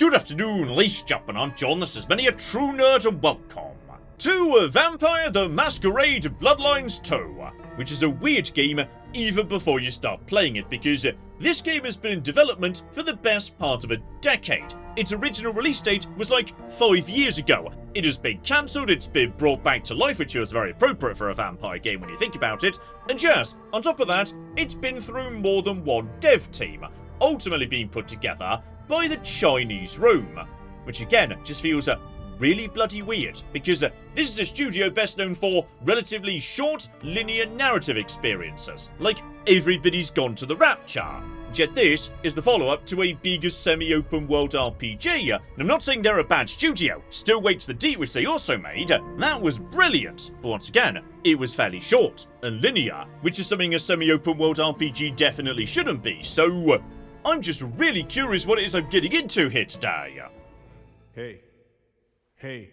Good afternoon, ladies and gentlemen, I'm John, this is many a true nerd, and welcome to Vampire the Masquerade Bloodlines 2, which is a weird game even before you start playing it, because this game has been in development for the best part of a decade. Its original release date was like 5 years ago. It has been cancelled, it's been brought back to life, which feels very appropriate for a vampire game when you think about it, and yes, on top of that, it's been through more than one dev team, ultimately being put together by the Chinese room, which again just feels really bloody weird, because this is a studio best known for relatively short linear narrative experiences, like Everybody's Gone to the Rapture. Yet this is the follow-up to a big semi-open world RPG, and I'm not saying they're a bad studio, Still Waits the Deep, which they also made, that was brilliant, but once again, it was fairly short and linear, which is something a semi-open world RPG definitely shouldn't be, so I'm just really curious what it is I'm getting into here today. Hey,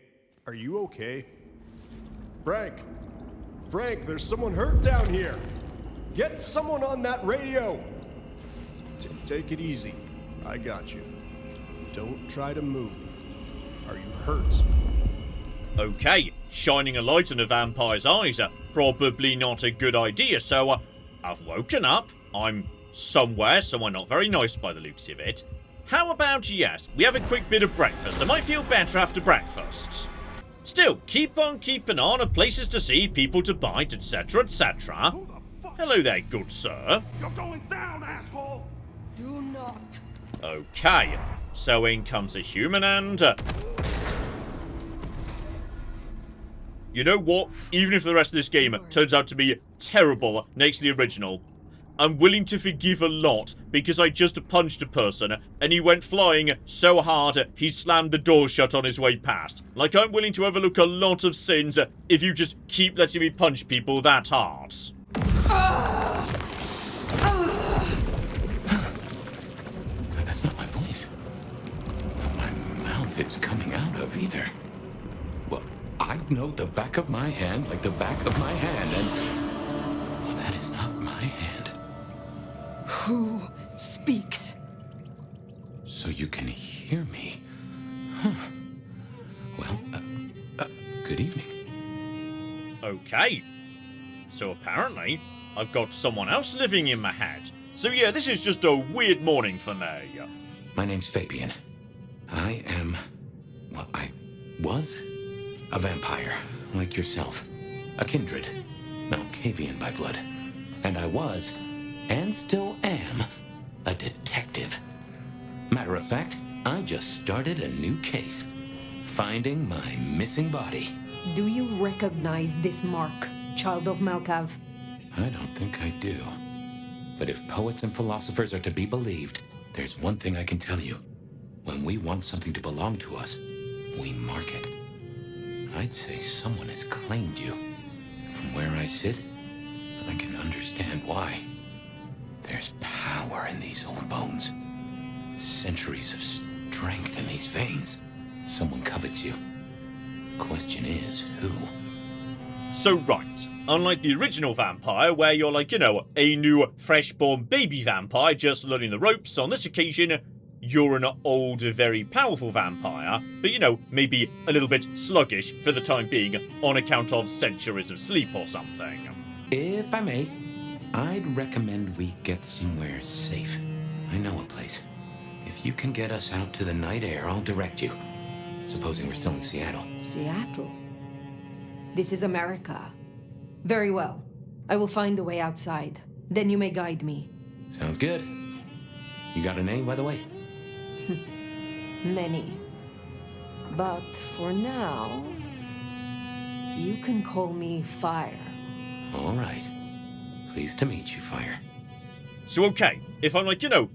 are you okay? Frank, there's someone hurt down here. Get someone on that radio. Take it easy. I got you. Don't try to move. Are you hurt? Okay, shining a light on a vampire's eyes, probably not a good idea, so I've woken up, I'm somewhere not very nice by the looks of it. How about, yes, we have a quick bit of breakfast? I might feel better after breakfast. Still, keep on keeping on, places to see, people to bite, etc, etc. Hello there, good sir. You're going down, asshole! Do not. Okay, so in comes a human and you know what? Even if the rest of this game turns out to be terrible next to the original, I'm willing to forgive a lot, because I just punched a person and he went flying so hard he slammed the door shut on his way past. Like, I'm willing to overlook a lot of sins if you just keep letting me punch people that hard. That's not my voice. Not my mouth it's coming out of either. Well, I know the back of my hand like the back of my hand, and well, that is not my hand. Who speaks? So you can hear me. Huh. Well, good evening. Okay. So apparently, I've got someone else living in my head. So yeah, this is just a weird morning for me. My name's Fabian. I was a vampire, like yourself. A kindred. Malkavian by blood. And I was, and still am, a detective. Matter of fact, I just started a new case. Finding my missing body. Do you recognize this mark, child of Malkav? I don't think I do. But if poets and philosophers are to be believed, there's one thing I can tell you. When we want something to belong to us, we mark it. I'd say someone has claimed you. From where I sit, I can understand why. There's power in these old bones. Centuries of strength in these veins. Someone covets you. Question is, who? So right, unlike the original vampire, where you're like, a new fresh-born baby vampire just learning the ropes, on this occasion, you're an old, very powerful vampire, but maybe a little bit sluggish for the time being on account of centuries of sleep or something. If I may, I'd recommend we get somewhere safe. I know a place. If you can get us out to the night air, I'll direct you. Supposing we're still in Seattle. Seattle? This is America. Very well. I will find the way outside. Then you may guide me. Sounds good. You got a name, by the way? Many. But for now, you can call me Fire. All right. Pleased to meet you, Fire. So okay, if I'm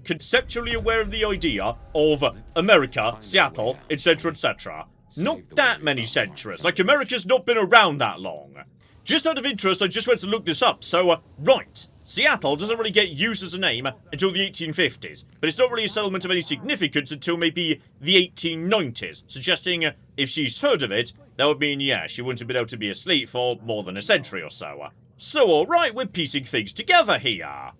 conceptually aware of the idea of America, Seattle, etc, etc, not that many centuries, like America's not been around that long. Just out of interest, I just went to look this up, so, right. Seattle doesn't really get used as a name until the 1850s, but it's not really a settlement of any significance until maybe the 1890s, suggesting if she's heard of it, that would mean, yeah, she wouldn't have been able to be asleep for more than a century or so. So alright, we're piecing things together here.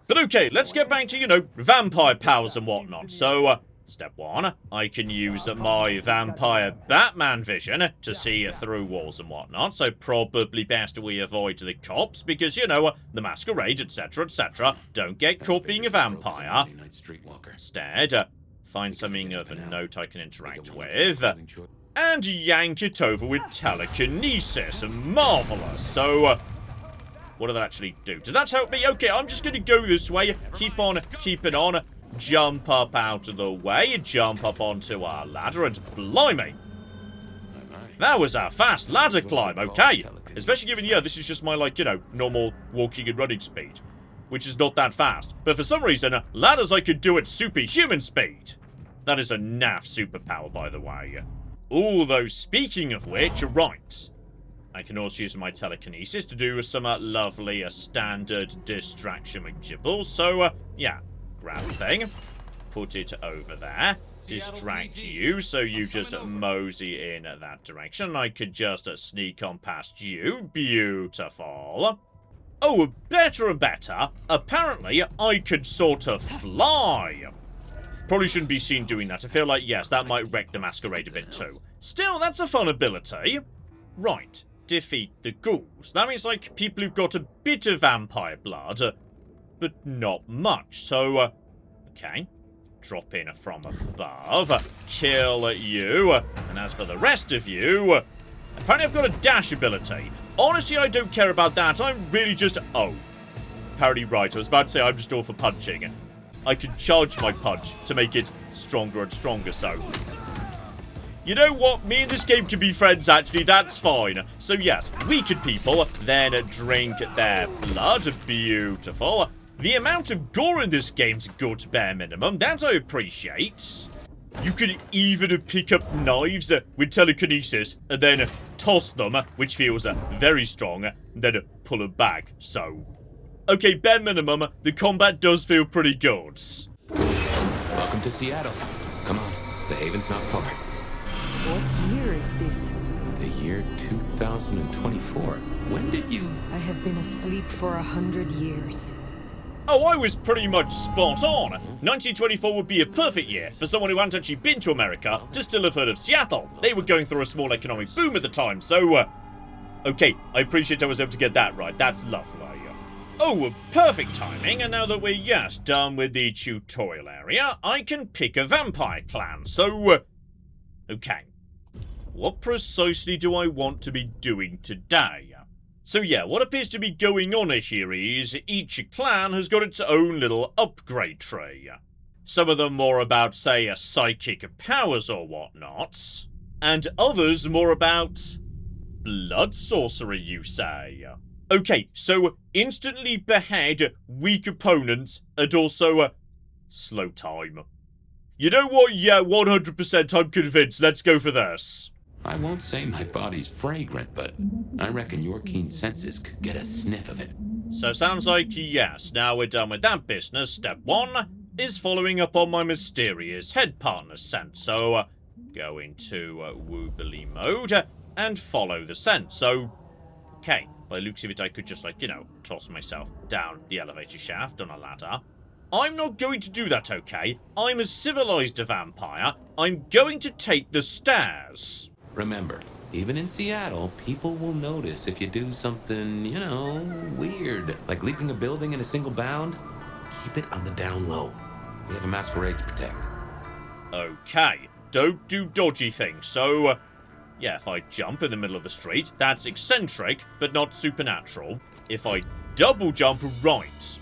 But okay, let's get back to, vampire powers and whatnot. So, Step 1, I can use my vampire Batman vision to see through walls and whatnot, so probably best we avoid the cops, because, you know, the Masquerade, etc., etc., don't get caught being a vampire. Instead, find something of a note I can interact with, and yank it over with telekinesis. Marvellous. So, what did that actually do? Did that help me? Okay, I'm just going to go this way, keep on keeping on. Jump up out of the way, jump up onto our ladder, and blimey! That was a fast ladder climb, okay? Especially given, yeah, this is just my, like, you know, normal walking and running speed, which is not that fast. But for some reason, ladders I could do at superhuman speed. That is a naff superpower, by the way. Although, speaking of which, right, I can also use my telekinesis to do some lovely standard distraction McGibbles. So, yeah. Grab the thing, put it over there, distract you, so you just mosey in that direction. I could just sneak on past you. Beautiful. Oh, better and better. Apparently, I could sort of fly. Probably shouldn't be seen doing that. I feel like, yes, that might wreck the Masquerade a bit too. Still, that's a fun ability. Right, defeat the ghouls. That means, like, people who've got a bit of vampire blood, but not much. So, okay, drop in from above, kill you, and as for the rest of you, apparently I've got a dash ability. Honestly, I don't care about that. I'm really just, oh, apparently right. I was about to say I'm just all for punching. I can charge my punch to make it stronger and stronger, so. You know what? Me and this game can be friends, actually. That's fine. So, yes, weakened people then drink their blood. Beautiful. The amount of gore in this game's good bare minimum. That I appreciate. You can even pick up knives with telekinesis and then toss them, which feels very strong, and then pull them back. So, okay, bare minimum, the combat does feel pretty good. Welcome to Seattle. Come on, the haven's not far. What year is this? The year 2024. When did you... I have been asleep for 100 years. Oh, I was pretty much spot on. 1924 would be a perfect year for someone who hadn't actually been to America to still have heard of Seattle. They were going through a small economic boom at the time, so, okay, I appreciate I was able to get that right. That's lovely. Oh, perfect timing, and now that we're, yes, done with the tutorial area, I can pick a vampire clan, so, okay. What precisely do I want to be doing today? So yeah, what appears to be going on here is each clan has got its own little upgrade tree. Some of them more about, say, psychic powers or whatnot, and others more about blood sorcery, you say. Okay, so instantly behead weak opponents and also slow time. You know what? Yeah, 100% I'm convinced. Let's go for this. I won't say my body's fragrant, but I reckon your keen senses could get a sniff of it. So sounds like yes, now we're done with that business. Step 1 is following up on my mysterious head partner scent. So go into woobly mode and follow the scent. So, okay, by the looks of it, I could just, like, you know, toss myself down the elevator shaft on a ladder. I'm not going to do that, okay? I'm a civilized vampire. I'm going to take the stairs. Remember, even in Seattle, people will notice if you do something, you know, weird. Like leaping a building in a single bound. Keep it on the down low. We have a masquerade to protect. Okay, don't do dodgy things. So, yeah, if I jump in the middle of the street, that's eccentric, but not supernatural. If I double jump right,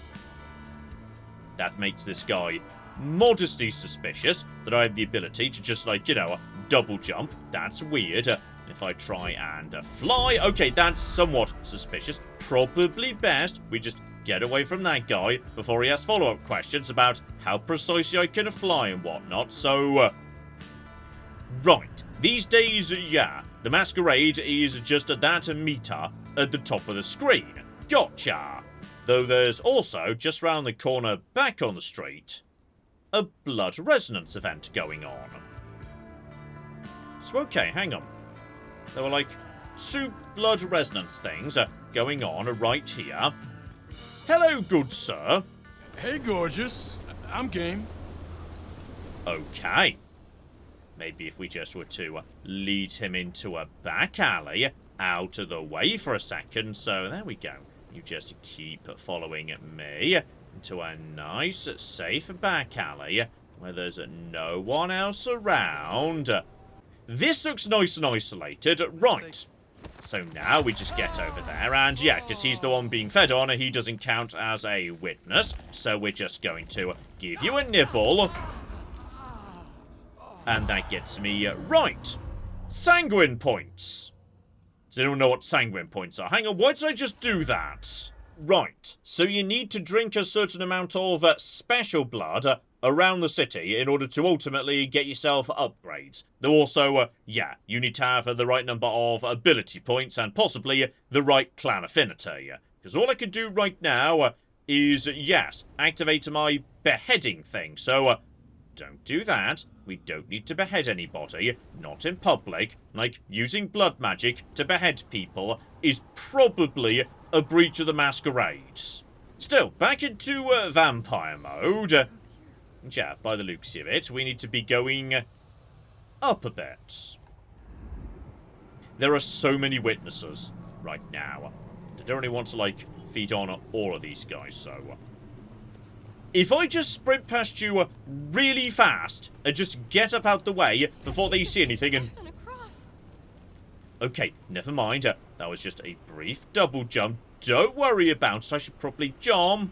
that makes this guy modestly suspicious that I have the ability to just, like, you know, double jump. That's weird. If I try and fly, okay, that's somewhat suspicious. Probably best we just get away from that guy before he asks follow-up questions about how precisely I can fly and whatnot. So, right. These days, yeah, the Masquerade is just that meter at the top of the screen. Gotcha. Though there's also, just round the corner back on the street, a blood resonance event going on. So, okay, hang on. There were, like, two blood resonance things going on right here. Hello, good sir. Hey, gorgeous. I'm game. Okay. Maybe if we just were to lead him into a back alley, out of the way for a second. So there we go. You just keep following me into a nice, safe back alley where there's no one else around. This looks nice and isolated. Right. So now we just get over there, and yeah, because he's the one being fed on, he doesn't count as a witness. So we're just going to give you a nibble. And that gets me right. Sanguine points. Does anyone know what sanguine points are? Hang on, why did I just do that? Right, so you need to drink a certain amount of special blood around the city in order to ultimately get yourself upgrades. Though also, yeah, you need to have the right number of ability points and possibly the right clan affinity. Because all I can do right now is, yes, activate my beheading thing. So, don't do that. We don't need to behead anybody, not in public. Like, using blood magic to behead people is probably a breach of the Masquerade. Still, back into vampire mode. Yeah, by the looks of it, we need to be going up a bit. There are so many witnesses right now. I don't really want to, like, feed on all of these guys, so... If I just sprint past you really fast and just get up out the way before they see anything and... Okay, never mind. That was just a brief double jump. Don't worry about it. I should probably jump.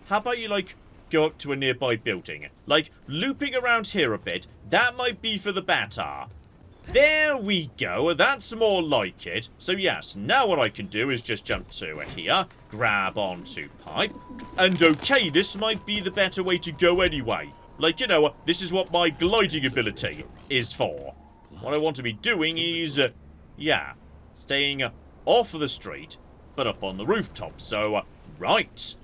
How about you, like, go up to a nearby building? Like, looping around here a bit. That might be for the better. There we go. That's more like it. So, yes, now what I can do is just jump to here, grab onto pipe, and okay, this might be the better way to go anyway. Like, you know, this is what my gliding ability is for. What I want to be doing is, yeah, staying off of the street, but up on the rooftop. So, right.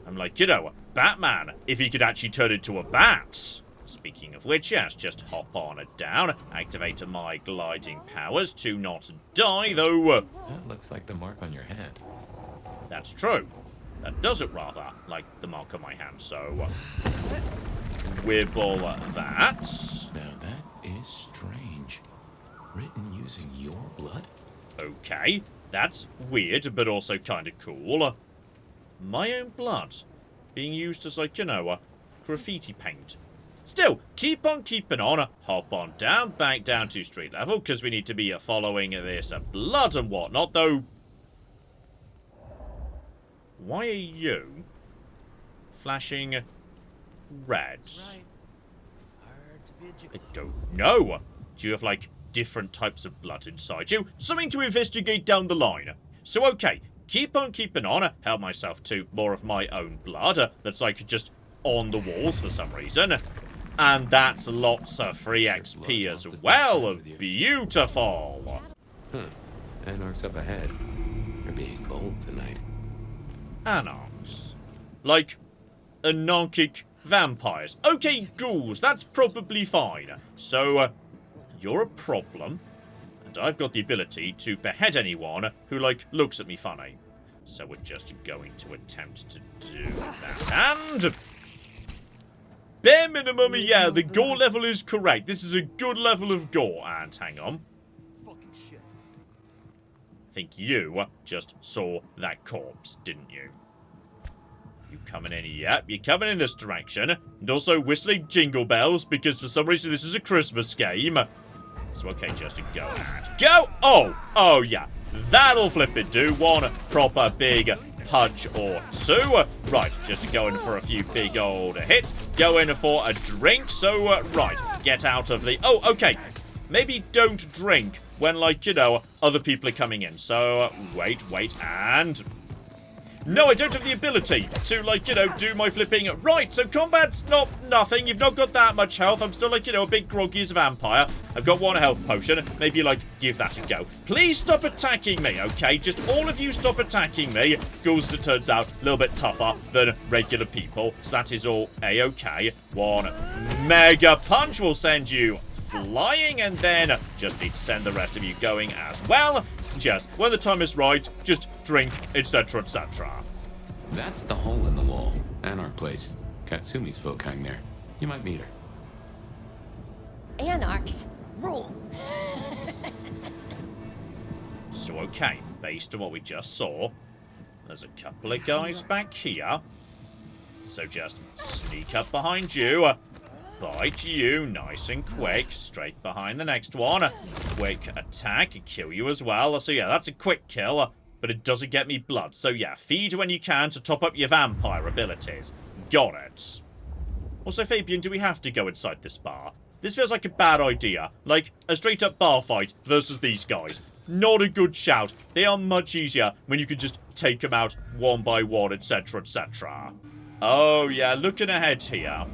I'm like, you know, Batman, if he could actually turn into a bat. Speaking of which, yes, just hop on it down, activate my gliding powers to not die, though... That looks like the mark on your hand. That's true. That does it rather like the mark on my hand, so... Wibble that. Now that is strange. Written using your blood? Okay, that's weird, but also kind of cool. My own blood. Being used as, like, you know, graffiti paint. Still, keep on keeping on. Hop on down, back down to street level, because we need to be following this blood and whatnot, though... Why are you flashing red? I don't know. Do you have, like, different types of blood inside you? Something to investigate down the line. So, okay, keep on keeping on. Help myself to more of my own blood. That's, like, just on the walls for some reason. And that's lots of free XP as well. Beautiful. Huh. Anarch's up ahead. You're being bold tonight. Anarchs. Like, anarchic vampires. Okay, ghouls, that's probably fine. So, you're a problem. And I've got the ability to behead anyone who, like, looks at me funny. So we're just going to attempt to do that. And... bare minimum, yeah, the gore level is correct. This is a good level of gore. And hang on. I think you just saw that corpse, didn't you? You coming in? Yep, you're coming in this direction. And also whistling jingle bells, because for some reason this is a Christmas game. So, okay, just to go and go. Oh, yeah. That'll flip it, do. One proper big punch or two. Right, just going for a few big old hits. Going for a drink. So, right, get out of the... oh, okay. Maybe don't drink when, like, you know, other people are coming in. So, wait, and... no, I don't have the ability to, like, you know, do my flipping... right, so combat's not nothing. You've not got that much health. I'm still, like, you know, a bit groggy as a vampire. I've got one health potion. Maybe, like, give that a go. Please stop attacking me, okay? Just all of you stop attacking me. Ghouls, it turns out, a little bit tougher than regular people. So that is all A-okay. One mega punch will send you flying, and then just need to send the rest of you going as well. Just when the time is right, just drink, etc., etc. That's the hole in the wall. Anarch place. Katsumi's folk hang there. You might meet her. Anarchs rule. So okay, based on what we just saw, there's a couple of guys back here. So just sneak up behind you, bite you nice and quick, straight behind the next one. Quick attack, kill you as well. So yeah, that's a quick kill, but it doesn't get me blood. So yeah, feed when you can to top up your vampire abilities. Got it. Also, Fabian, do we have to go inside this bar? This feels like a bad idea. Like, a straight-up bar fight versus these guys. Not a good shout. They are much easier when you can just take them out one by one, etc., etc. Oh, yeah, looking ahead here.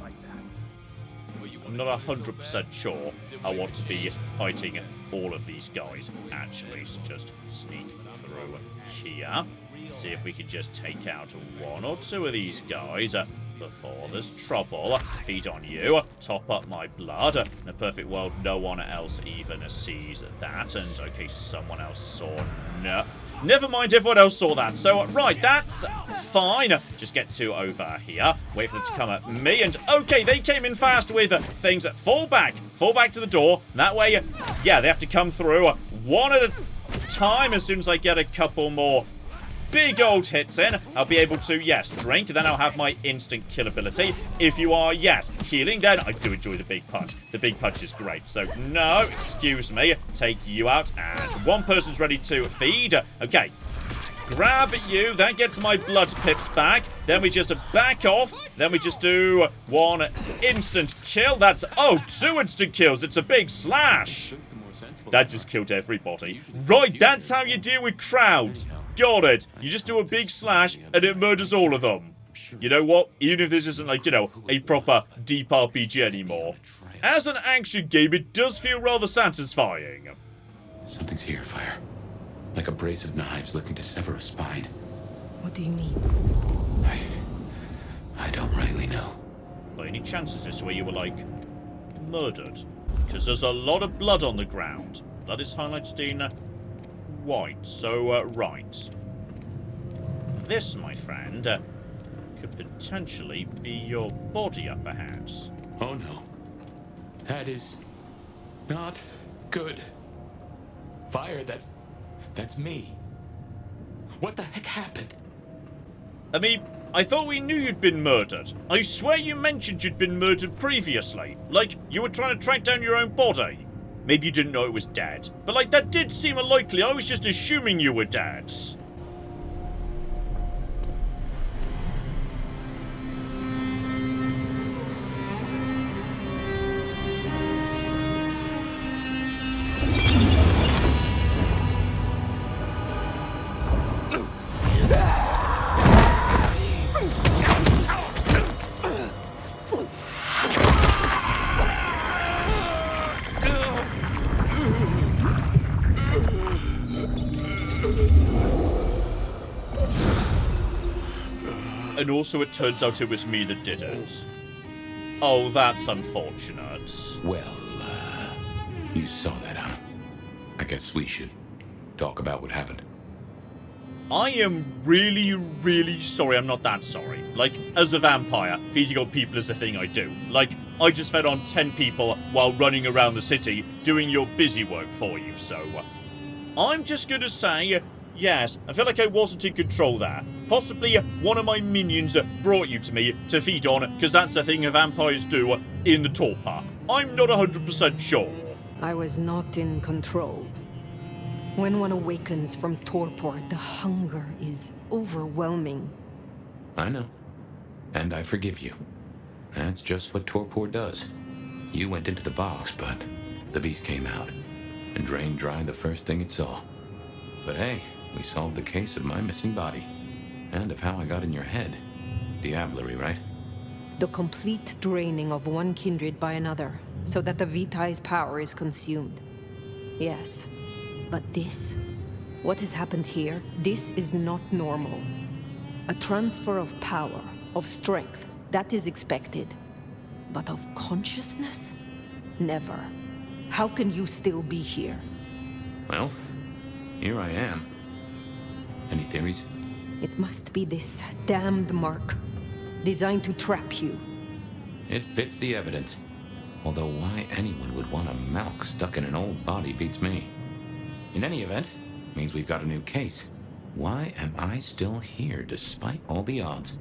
I'm not 100% sure I want to be fighting all of these guys, actually. So just sneak through here. See if we can just take out one or two of these guys before there's trouble. Feed on you, top up my blood. In a perfect world, no one else even sees that. And okay, someone else saw. No. Never mind, everyone else saw that. So, right, that's fine. Just get to over here. Wait for them to come at me. And, okay, they came in fast with things. Fall back. Fall back to the door. That way, yeah, they have to come through one at a time. As soon as I get a couple more big old hits in, I'll be able to, yes, drink. Then I'll have my instant kill ability. If you are, yes, healing, then I do enjoy the big punch. The big punch is great. So, no, excuse me. Take you out. And one person's ready to feed. Okay. Grab you. That gets my blood pips back. Then we just back off. Then we just do one instant kill. That's, oh, two instant kills. It's a big slash. That just killed everybody. Right, that's how you deal with crowds. Got it. You just do a big slash and it murders all of them. You know what? Even if this isn't like, you know, a proper deep RPG anymore. As an action game, it does feel rather satisfying. Something's here, Fire. Like a brace of knives looking to sever a spine. What do you mean? I don't rightly know. By any chance is this where you were, like, murdered? Because there's a lot of blood on the ground. Blood is highlighted in white. So, right. This, my friend, could potentially be your body up ahead. Oh no. That is not good. Fire, that's me. What the heck happened? I mean, I thought we knew you'd been murdered. I swear you mentioned you'd been murdered previously. Like, you were trying to track down your own body. Maybe you didn't know it was dead. But, like, that did seem unlikely. I was just assuming you were dead. And also it turns out it was me that did it. Oh, that's unfortunate. Well, you saw that, huh? I guess we should talk about what happened. I am really, really sorry. I'm not that sorry. Like, as a vampire, feeding on people is a thing I do. Like, I just fed on 10 people while running around the city doing your busy work for you, so... I'm just gonna say, yes, I feel like I wasn't in control there. Possibly one of my minions brought you to me to feed on, because that's a thing vampires do in the torpor. I'm not 100% sure. I was not in control. When one awakens from torpor, the hunger is overwhelming. I know. And I forgive you. That's just what torpor does. You went into the box, but the beast came out and drained dry the first thing it saw. But hey, we solved the case of my missing body. And of how I got in your head. Diablerie, right? The complete draining of one kindred by another, so that the Vitae's power is consumed. Yes. But this, what has happened here, this is not normal. A transfer of power, of strength, that is expected. But of consciousness? Never. How can you still be here? Well, here I am. Any theories? It must be this damned mark, designed to trap you. It fits the evidence. Although why anyone would want a Malk stuck in an old body beats me. In any event, means we've got a new case. Why am I still here despite all the odds?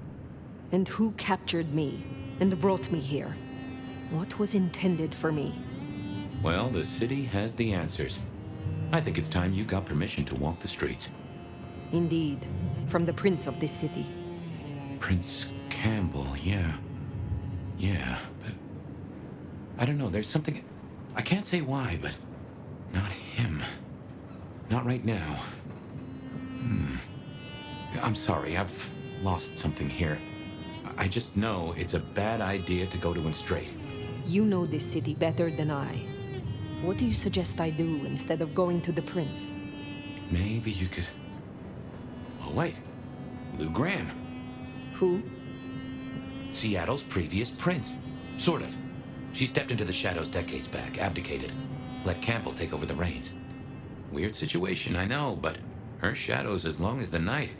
And who captured me and brought me here? What was intended for me? Well, the city has the answers. I think it's time you got permission to walk the streets. Indeed, from the prince of this city. Prince Campbell, yeah. Yeah, but... I don't know, there's something... I can't say why, but... Not him. Not right now. I'm sorry, I've lost something here. I just know it's a bad idea to go to him straight. You know this city better than I. What do you suggest I do instead of going to the prince? Maybe you could... Oh, wait. Lou Graham. Who? Seattle's previous prince. Sort of. She stepped into the shadows decades back, abdicated. Let Campbell take over the reins. Weird situation, I know, but her shadow's as long as the night.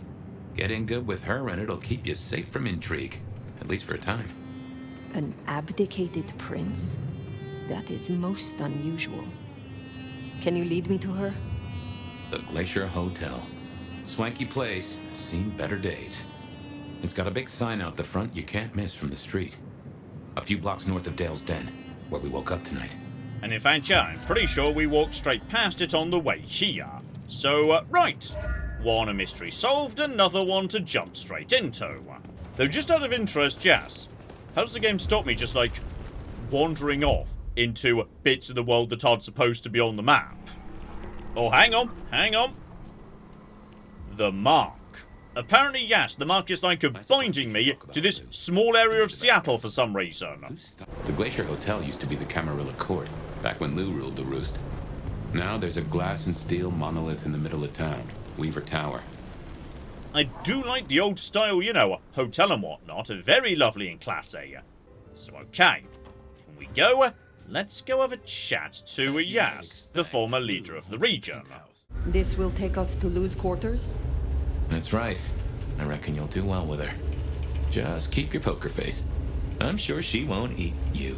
Get in good with her and it'll keep you safe from intrigue. At least for a time. An abdicated prince? That is most unusual. Can you lead me to her? The Glacier Hotel. Swanky place, seen better days. It's got a big sign out the front you can't miss from the street. A few blocks north of Dale's Den, where we woke up tonight. And in fact, yeah, I'm pretty sure we walked straight past it on the way here. So, right. One, a mystery solved, another one to jump straight into. Though just out of interest, Jazz, how does the game stop me just, like, wandering off into bits of the world that aren't supposed to be on the map? Oh, hang on. The mark. Apparently, yes, the mark is like binding me to this small area of Seattle for some reason. The Glacier Hotel used to be the Camarilla Court, back when Lou ruled the roost. Now there's a glass and steel monolith in the middle of town, Weaver Tower. I do like the old style, you know, hotel and whatnot, very lovely and classy. So, okay, here we go. Let's go have a chat to Yas, the former leader of the region. This will take us to Lou's quarters? That's right. I reckon you'll do well with her. Just keep your poker face. I'm sure she won't eat you.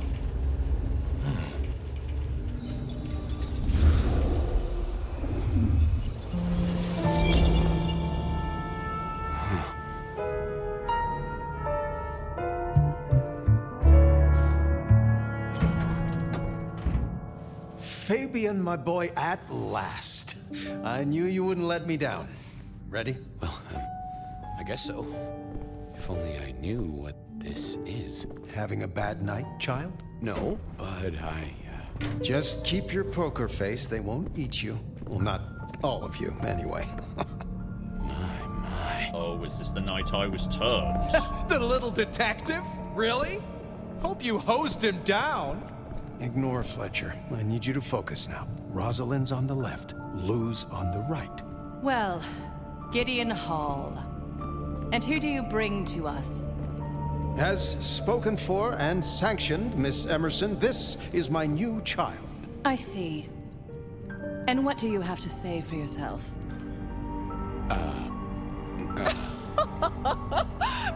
Fabian, my boy, at last. I knew you wouldn't let me down. Ready? Well, I guess so. If only I knew what this is. Having a bad night, child? No, but Just keep your poker face. They won't eat you. Well, not all of you, anyway. My. Oh, is this the night I was turned? The little detective? Really? Hope you hosed him down. Ignore Fletcher. I need you to focus now. Rosalind's on the left, Lou's on the right. Well, Gideon Hall. And who do you bring to us? As spoken for and sanctioned, Miss Emerson, this is my new child. I see. And what do you have to say for yourself?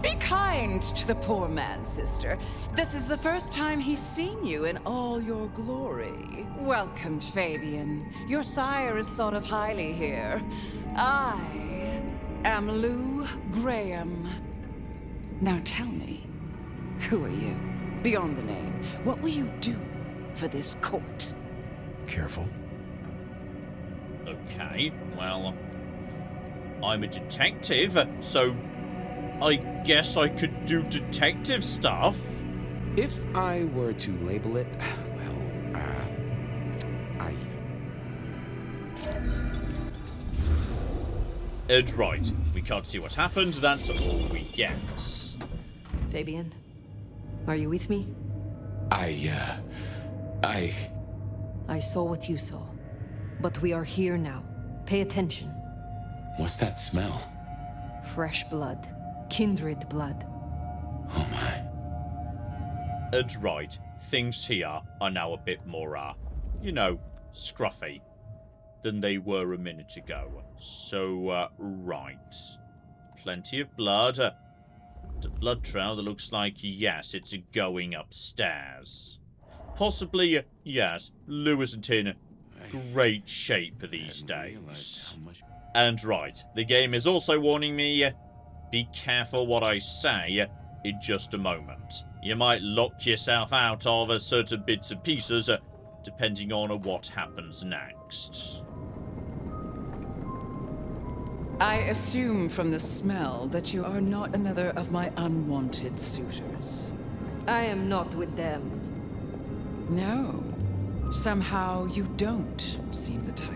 Be kind to the poor man, sister. This is the first time he's seen you in all your glory. Welcome, Fabian. Your sire is thought of highly here. I am Lou Graham. Now tell me, who are you? Beyond the name, what will you do for this court? Careful. Okay, well, I'm a detective, so I guess I could do detective stuff. If I were to label it, well, Ed, right. We can't see what happened, that's all we get. Fabian, are you with me? I saw what you saw. But we are here now. Pay attention. What's that smell? Fresh blood. Kindred blood. Oh my. Ed, right. Things here are now a bit more, you know, scruffy than they were a minute ago. So, right. Plenty of blood. The blood trail that looks like, yes, it's going upstairs. possibly, yes, Lou isn't in great shape these days. And right, the game is also warning me, be careful what I say in just a moment. You might lock yourself out of certain bits and pieces, depending on what happens next. I assume from the smell that you are not another of my unwanted suitors. I am not with them. No. Somehow you don't seem the type.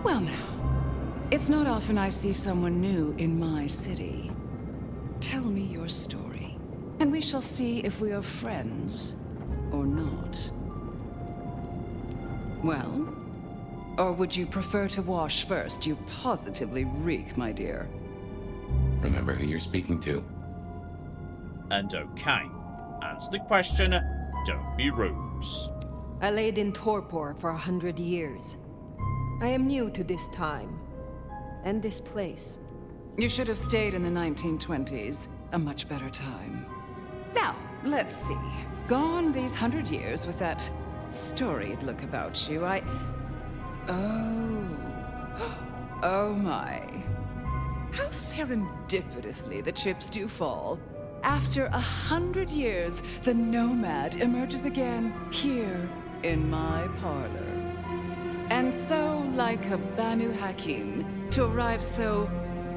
Well now, it's not often I see someone new in my city. Tell me your story, and we shall see if we are friends or not. Well? Or would you prefer to wash first? You positively reek, my dear. Remember who you're speaking to. And okay, answer the question, don't be rude. I laid in torpor for 100 years. I am new to this time, and this place. You should have stayed in the 1920s, a much better time. Now, let's see. Gone these 100 years with that storied look about you, Oh my. How serendipitously the chips do fall. After 100 years, the nomad emerges again here in my parlor. And so, like a Banu Hakim, to arrive so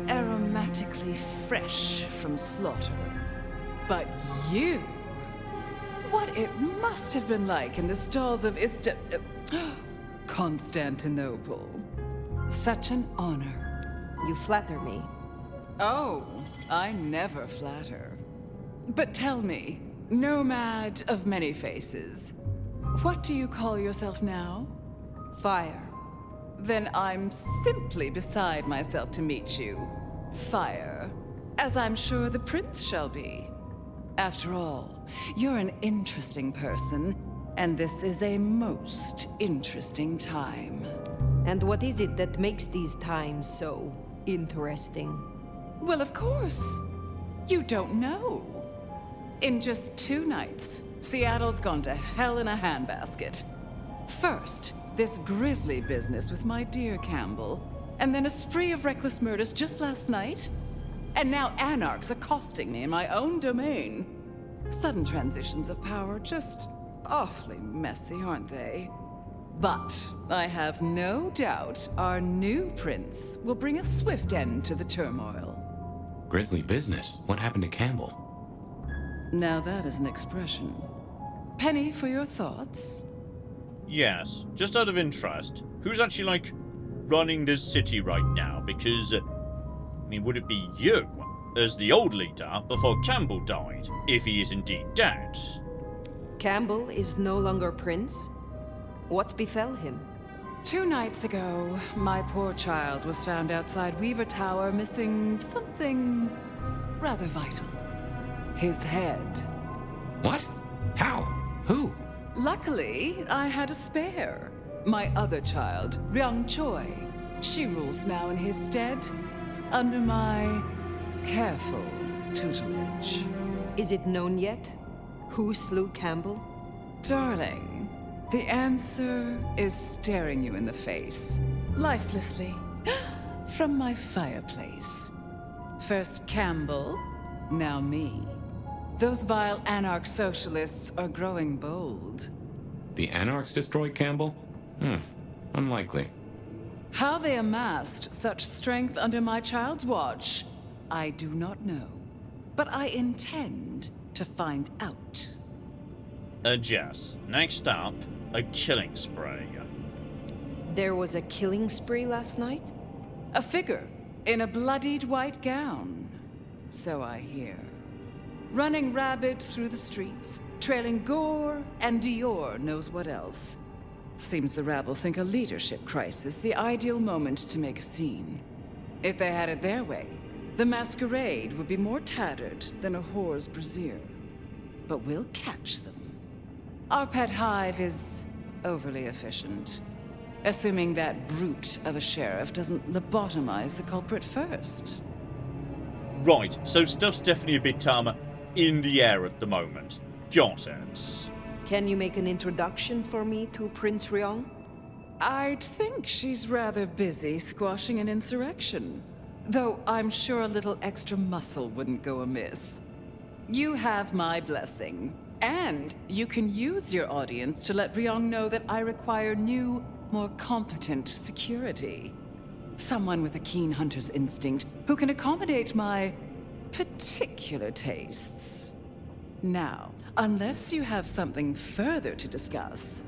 aromatically fresh from slaughter. But you, what it must have been like in the stalls of Constantinople. Such an honor. You flatter me. Oh, I never flatter. But tell me, nomad of many faces, what do you call yourself now? Fire. Then I'm simply beside myself to meet you. Fire. As I'm sure the prince shall be. After all, you're an interesting person, and this is a most interesting time. And what is it that makes these times so interesting? Well, of course. You don't know. In just 2 nights, Seattle's gone to hell in a handbasket. First, this grisly business with my dear Campbell, and then a spree of reckless murders just last night. And now Anarch's accosting me in my own domain. Sudden transitions of power, just awfully messy, aren't they? But I have no doubt our new prince will bring a swift end to the turmoil. Grisly business. What happened to Campbell? Now that is an expression. Penny for your thoughts? Yes, just out of interest, who's actually, like, running this city right now? Because, I mean, would it be you, as the old leader, before Campbell died, if he is indeed dead? Campbell is no longer prince? What befell him? 2 nights ago, my poor child was found outside Weaver Tower missing something rather vital. His head. What? How? Who? Luckily, I had a spare. My other child, Ryong Choi. She rules now in his stead, under my careful tutelage. Is it known yet? Who slew Campbell? Darling, the answer is staring you in the face, lifelessly, from my fireplace. First Campbell, now me. Those vile Anarch socialists are growing bold. The Anarchs destroyed Campbell? Unlikely. How they amassed such strength under my child's watch, I do not know. But I intend to find out. Jess, next up, a killing spree. There was a killing spree last night? A figure in a bloodied white gown. So I hear. Running rabid through the streets, trailing gore and Dior knows what else. Seems the rabble think a leadership crisis the ideal moment to make a scene. If they had it their way, the Masquerade would be more tattered than a whore's brassiere. But we'll catch them. Our pet hive is overly efficient, assuming that brute of a sheriff doesn't lobotomize the culprit first. Right, so stuff's definitely a bit, in the air at the moment. Got it. Can you make an introduction for me to Prince Ryong? I'd think she's rather busy squashing an insurrection. Though I'm sure a little extra muscle wouldn't go amiss. You have my blessing. And you can use your audience to let Ryong know that I require new, more competent security. Someone with a keen hunter's instinct who can accommodate my particular tastes. Now, unless you have something further to discuss.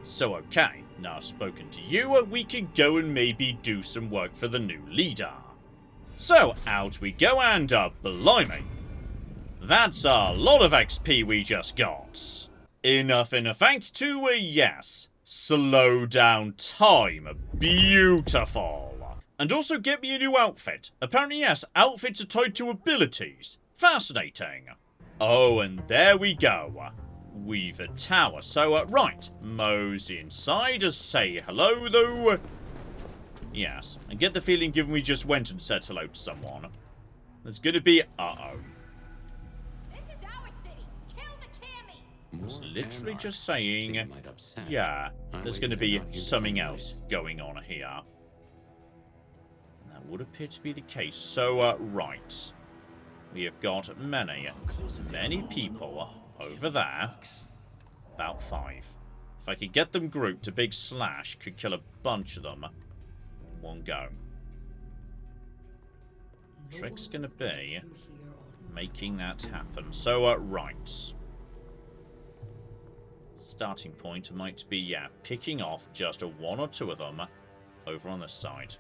So okay, now I've spoken to you, we can go and maybe do some work for the new leader. So out we go and blimey. That's a lot of XP we just got. Enough in effect to, yes, slow down time. Beautiful. And also get me a new outfit. Apparently, yes, outfits are tied to abilities. Fascinating. Oh, and there we go. Weaver Tower. So, right. Mosey inside. Say hello, though. Yes. And get the feeling given we just went and said hello to someone. There's gonna be... Uh-oh. I was literally just saying, yeah, there's going to be something else going on here. That would appear to be the case. So, right. We have got many people over there. About 5. If I could get them grouped, a big slash could kill a bunch of them in one go. The trick's going to be making that happen. So, right. Starting point might be, yeah, picking off just one or two of them over on this side.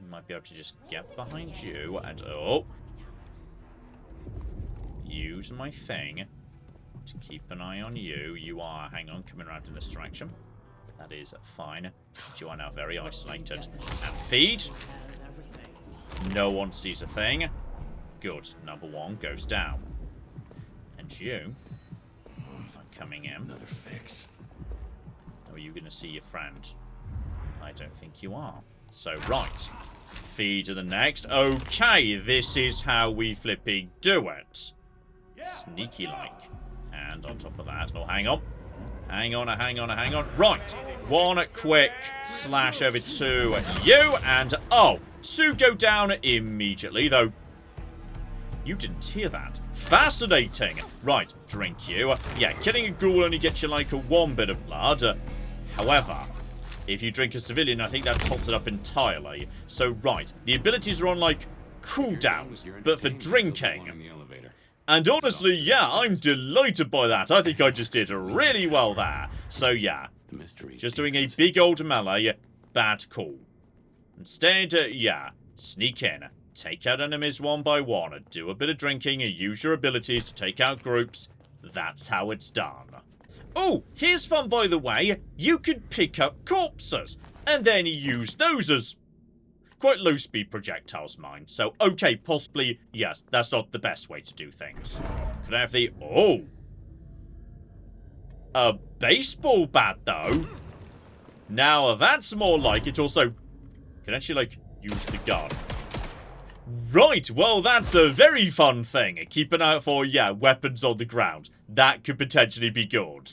Might be able to just get behind you and, oh, use my thing to keep an eye on you. You are, hang on, coming around in this direction. That is fine. You are now very isolated. And feed. No one sees a thing. Good. Number 1 goes down. And you... coming in. Another fix. Are you going to see your friend? I don't think you are. So, right. Feed to the next. Okay, this is how we flipping do it. Sneaky-like. And on top of that... Oh, hang on. Hang on. Right. 1 quick slash over to you. And, oh, 2 go down immediately, though. You didn't hear that. Fascinating. Right, drink you. Yeah, killing a ghoul only gets you like 1 bit of blood. However, if you drink a civilian, I think that tops it up entirely. So, right, the abilities are on, like, cooldowns, but for drinking. And honestly, yeah, I'm delighted by that. I think I just did really well there. So, yeah, just doing a big old melee, bad call. Instead, yeah, sneak in. Take out enemies 1 by 1, do a bit of drinking, use your abilities to take out groups. That's how it's done. Oh, here's fun by the way. You could pick up corpses, and then use those as quite low-speed projectiles, mind. So, okay, possibly, yes, that's not the best way to do things. Could I have the... Oh! A baseball bat, though? Now, that's more like it. Also, can actually, like, use the gun. Right, well, that's a very fun thing. Keep an eye out for, yeah, weapons on the ground. That could potentially be good.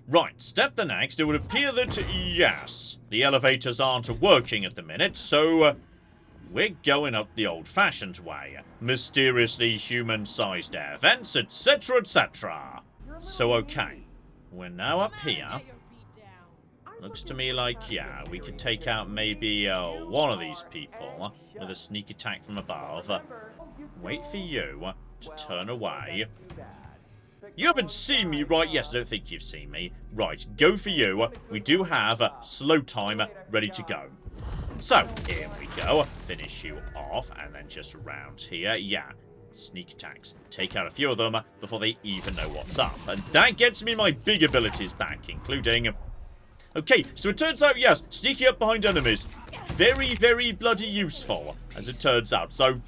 Right, step the next. It would appear that, yes, the elevators aren't working at the minute, so we're going up the old-fashioned way. Mysteriously human-sized air vents, etc., etc. So, okay, we're now up here. Looks to me like, yeah, we could take out maybe one of these people with a sneak attack from above. Wait for you to turn away. You haven't seen me, right? Yes, I don't think you've seen me. Right, go for you. We do have slow time ready to go. So, here we go. Finish you off, and then just around here. Yeah, sneak attacks. Take out a few of them before they even know what's up. And that gets me my big abilities back, including... Okay, so it turns out, yes, sneaking up behind enemies. Very, very bloody useful, as it turns out. So,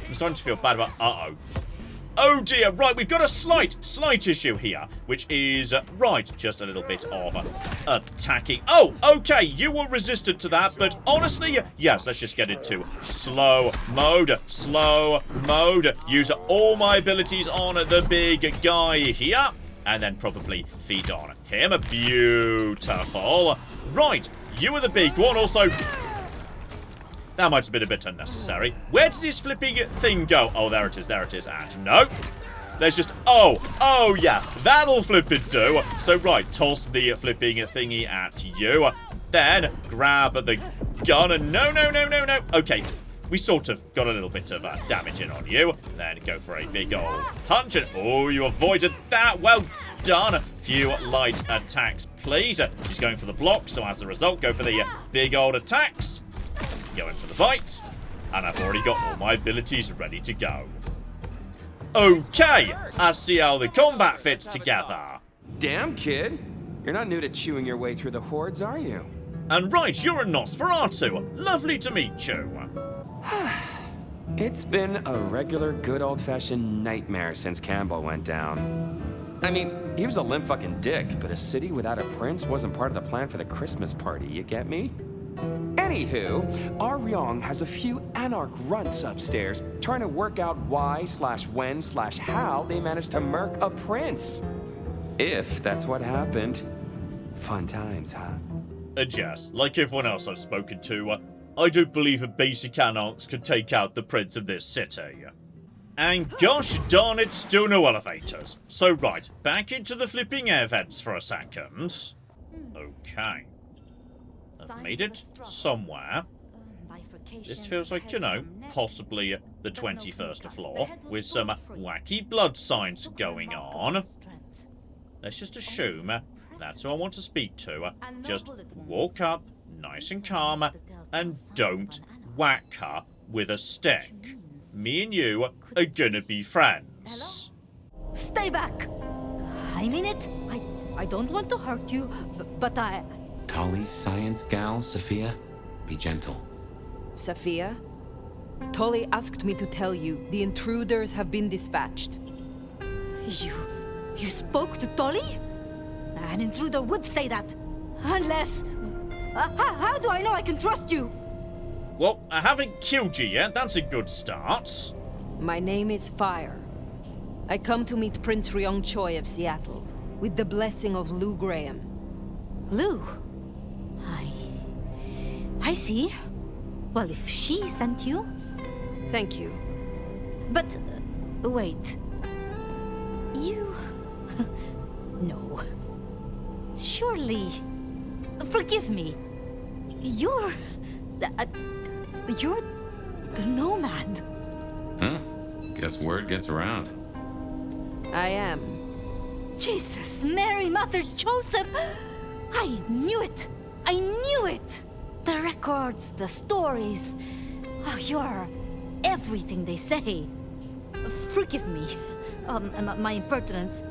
I'm starting to feel bad about... Uh-oh. Oh dear, right, we've got a slight issue here, which is, right, just a little bit of attacking. Oh, okay, you were resistant to that, but honestly, yes, let's just get into slow mode. Use all my abilities on the big guy here. and then probably feed on him. Beautiful. Right, you are the big one. Also, that might have been a bit unnecessary. Where did this flipping thing go? Oh, there it is, there it is. And no. Let's just... Oh, yeah. That'll flip it do. So, right, toss the flipping thingy at you. Then, grab the gun. And no. Okay, we sort of got a little bit of damage in on you. Then go for a big old punch. And, oh, you avoided that. Well done. A few light attacks, please. She's going for the block. So, as a result, go for the big old attacks. Going for the bite, and I've already got all my abilities ready to go. Okay, I see how the combat fits together. Damn, kid. You're not new to chewing your way through the hordes, are you? And right, you're a Nosferatu. Lovely to meet you. It's been a regular good old-fashioned nightmare since Campbell went down. I mean, he was a limp fucking dick, but a city without a prince wasn't part of the plan for the Christmas party, you get me? Anywho, our Ryong has a few Anarch runts upstairs trying to work out why/when/how they managed to murk a prince. If that's what happened. Fun times, huh? Jess, like everyone else I've spoken to, I don't believe a basic Anarchs could take out the prince of this city. And gosh darn it, still no elevators. So right, back into the flipping air vents for a second. Okay. I've made it somewhere. This feels like, you know, possibly the 21st floor with some wacky blood signs going on. Let's just assume that's who I want to speak to. Just walk up, nice and calm, and don't whack her with a stick. Me and you are gonna be friends. Stay back! I mean it. I don't want to hurt you, but I... Tolly's science gal, Sophia? Be gentle. Sophia? Tolly asked me to tell you the intruders have been dispatched. You spoke to Tolly? An intruder would say that. Unless... how do I know I can trust you? Well, I haven't killed you yet. That's a good start. My name is Fire. I come to meet Prince Ryong Choi of Seattle, with the blessing of Lou Graham. Lou? I see. Well, if she sent you... Thank you. But, wait. You... No. Surely... Forgive me. You're the Nomad. Huh? Guess word gets around. I am. Jesus, Mary, Mother, Joseph! I knew it! I knew it! The records, the stories. Oh, you're everything they say. Forgive me, my impertinence.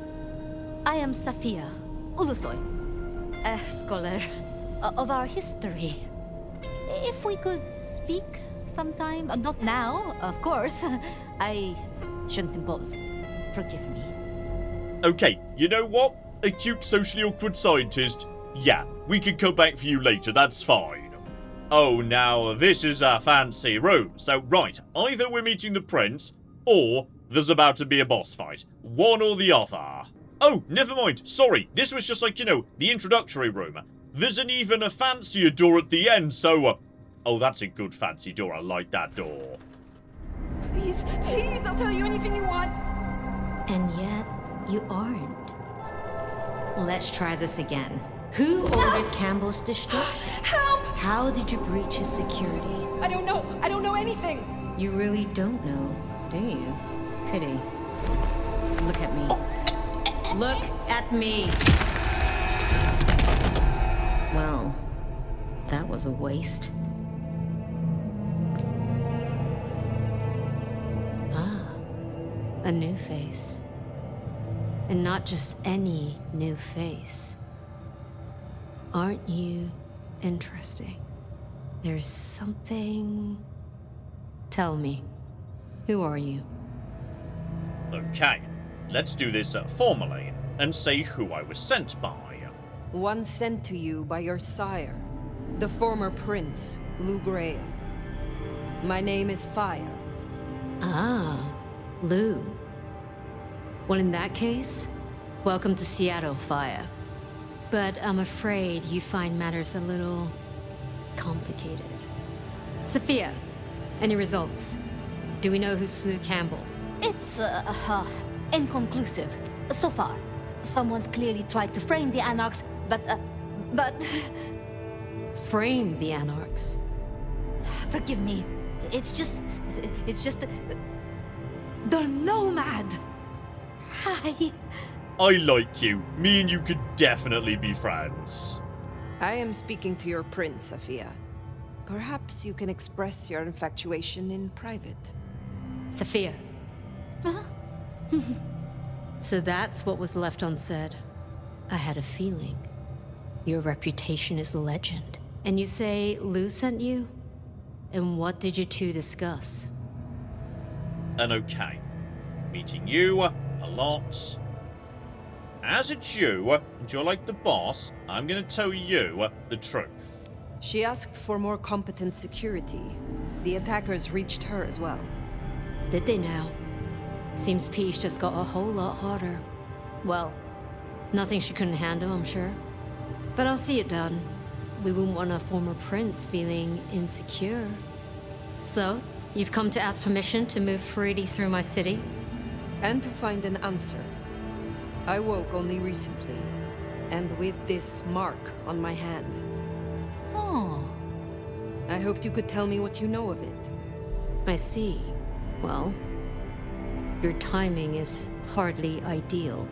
I am Safia Ulusoy, a scholar of our history. If we could speak sometime, not now, of course. I shouldn't impose. Forgive me. Okay, you know what? A cute socially awkward scientist. Yeah, we can come back for you later, that's fine. Oh, now, this is a fancy room. So, right, either we're meeting the prince, or there's about to be a boss fight. One or the other. Oh, never mind, sorry. This was just like, you know, the introductory room. There's even a fancier door at the end, so... oh, that's a good fancy door. I like that door. Please, please, I'll tell you anything you want. And yet, you aren't. Let's try this again. Who ordered Campbell's destruction? Help! How did you breach his security? I don't know anything. You really don't know, do you? Pity. Look at me. Look at me! Well, that was a waste. Ah, a new face. And not just any new face. Aren't you interesting? There's something... Tell me, who are you? Okay, let's do this formally, and say who I was sent by. One sent to you by your sire, the former prince, Lou Graham. My name is Fire. Ah, Lou. Well, in that case, Welcome to Seattle, Fire. But I'm afraid you find matters a little complicated. Sophia, any results? Do we know who slew Campbell? It's, inconclusive. So far. Someone's clearly tried to frame the Anarchs, but... Frame the Anarchs? Forgive me. It's just... The Nomad! Hi. I like you. Me and you could definitely be friends. I am speaking to your prince, Sophia. Perhaps you can express your infatuation in private. Sophia. Huh? So that's what was left unsaid. I had a feeling. Your reputation is legend. And you say Lou sent you? And what did you two discuss? And okay. Meeting you a lot. As it's you, and you're like the boss, I'm gonna tell you the truth. She asked for more competent security. The attackers reached her as well. Did they now? Seems Peach just got a whole lot harder. Well, nothing she couldn't handle, I'm sure. But I'll see it done. We wouldn't want a former prince feeling insecure. So, you've come to ask permission to move freely through my city? And to find an answer. I woke only recently, and with this mark on my hand. Oh. I hoped you could tell me what you know of it. I see. Well, your timing is hardly ideal.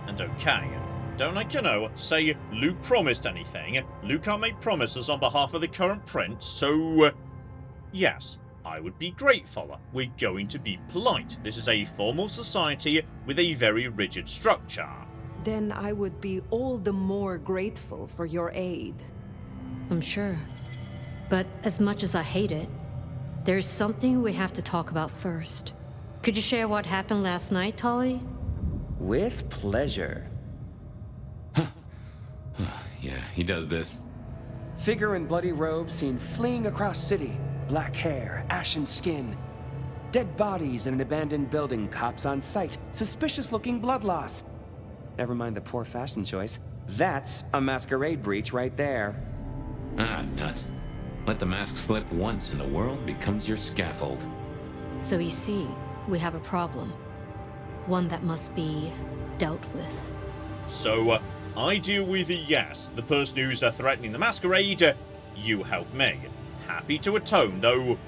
And okay, don't say Luke promised anything. Luke can't make promises on behalf of the current prince, so... yes, I would be grateful. We're going to be polite. This is a formal society with a very rigid structure. Then I would be all the more grateful for your aid. I'm sure. But as much as I hate it, there's something we have to talk about first. Could you share what happened last night, Tolly? With pleasure. Yeah, he does this. Figure in bloody robes seen fleeing across city. Black hair, ashen skin. Dead bodies in an abandoned building, cops on site. Suspicious-looking blood loss. Never mind the poor fashion choice. That's a masquerade breach right there. Ah, nuts. Let the mask slip once and the world becomes your scaffold. So you see, we have a problem. One that must be dealt with. So, I deal with, yes, the person who's threatening the masquerade. You help me. Happy to atone, though.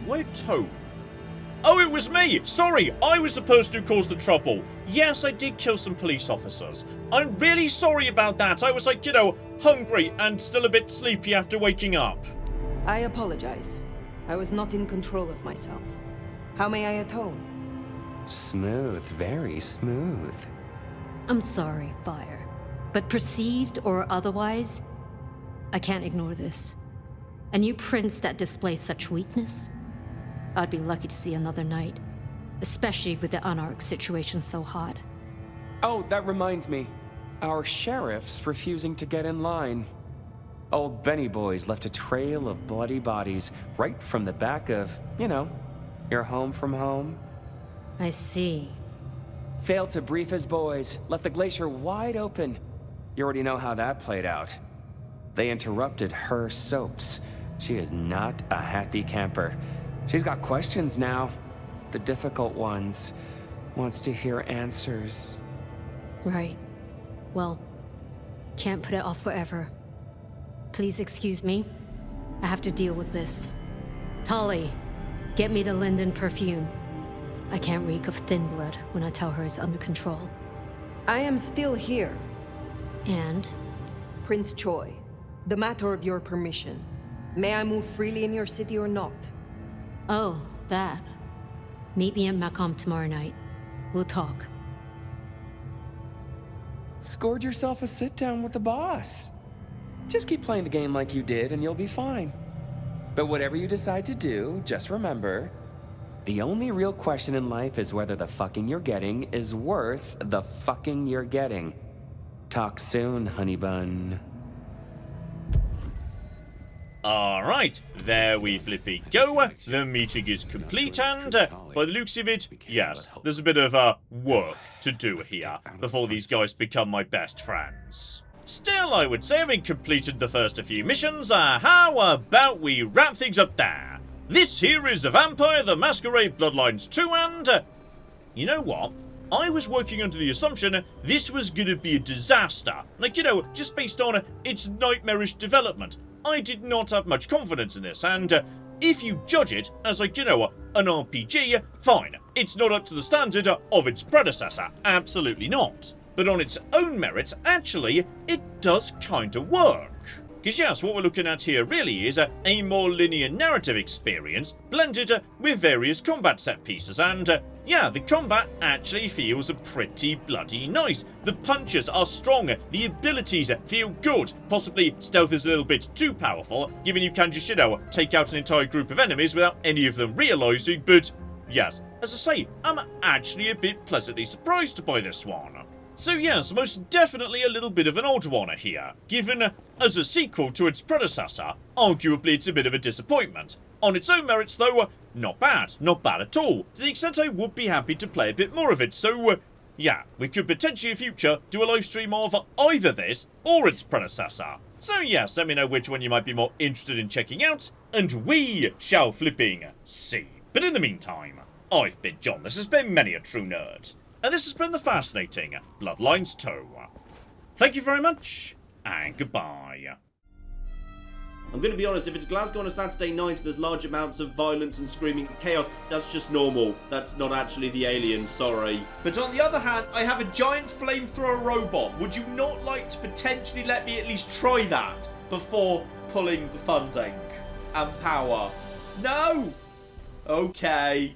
Why atone? Oh, it was me! Sorry, I was the person who caused the trouble. Yes, I did kill some police officers. I'm really sorry about that. I was like, hungry and still a bit sleepy after waking up. I apologize. I was not in control of myself. How may I atone? Smooth, very smooth. I'm sorry, Fire. But perceived or otherwise, I can't ignore this. A new prince that displays such weakness? I'd be lucky to see another night. Especially with the Anarch situation so hot. Oh, that reminds me. Our sheriff's refusing to get in line. Old Benny Boys left a trail of bloody bodies right from the back of, your home from home. I see. Failed to brief his boys, left the glacier wide open. You already know how that played out. They interrupted her soaps. She is not a happy camper. She's got questions now. The difficult ones. Wants to hear answers. Right. Well, can't put it off forever. Please excuse me. I have to deal with this. Tolly, get me the Linden perfume. I can't reek of thin blood when I tell her it's under control. I am still here. And? Prince Choi, the matter of your permission. May I move freely in your city or not? Oh, that. Meet me at Macom tomorrow night. We'll talk. Scored yourself a sit-down with the boss. Just keep playing the game like you did and you'll be fine. But whatever you decide to do, just remember, the only real question in life is whether the fucking you're getting is worth the fucking you're getting. Talk soon, honey bun. Alright, there we flippy go. The meeting is complete and, by the looks of it, yes, there's a bit of work to do here before these guys become my best friends. Still, I would say having completed the first few missions, how about we wrap things up there? This here is Vampire the Masquerade Bloodlines 2 and, you know what? I was working under the assumption this was gonna be a disaster. Like, you know, just based on its nightmarish development. I did not have much confidence in this, and if you judge it as, like, you know, an RPG, fine. It's not up to the standard of its predecessor. Absolutely not. But on its own merits, actually, it does kinda work. Because yes, what we're looking at here really is a more linear narrative experience blended with various combat set pieces, and yeah, the combat actually feels pretty bloody nice. The punches are strong, the abilities feel good, possibly stealth is a little bit too powerful, given you can just, you know, take out an entire group of enemies without any of them realising, but yes, as I say, I'm actually a bit pleasantly surprised by this one. So yes, most definitely a little bit of an odd one here, given as a sequel to its predecessor, arguably it's a bit of a disappointment. On its own merits though, not bad at all, to the extent I would be happy to play a bit more of it, so yeah, we could potentially in future do a live stream of either this or its predecessor. So yes, let me know which one you might be more interested in checking out, and we shall flipping see. But in the meantime, I've been John, this has been Many a True Nerd. And this has been the fascinating Bloodlines 2. Thank you very much, and goodbye. I'm going to be honest, if it's Glasgow on a Saturday night and there's large amounts of violence and screaming and chaos, that's just normal. That's not actually the alien, sorry. But on the other hand, I have a giant flamethrower robot. Would you not like to potentially let me at least try that before pulling the funding and power? No? Okay.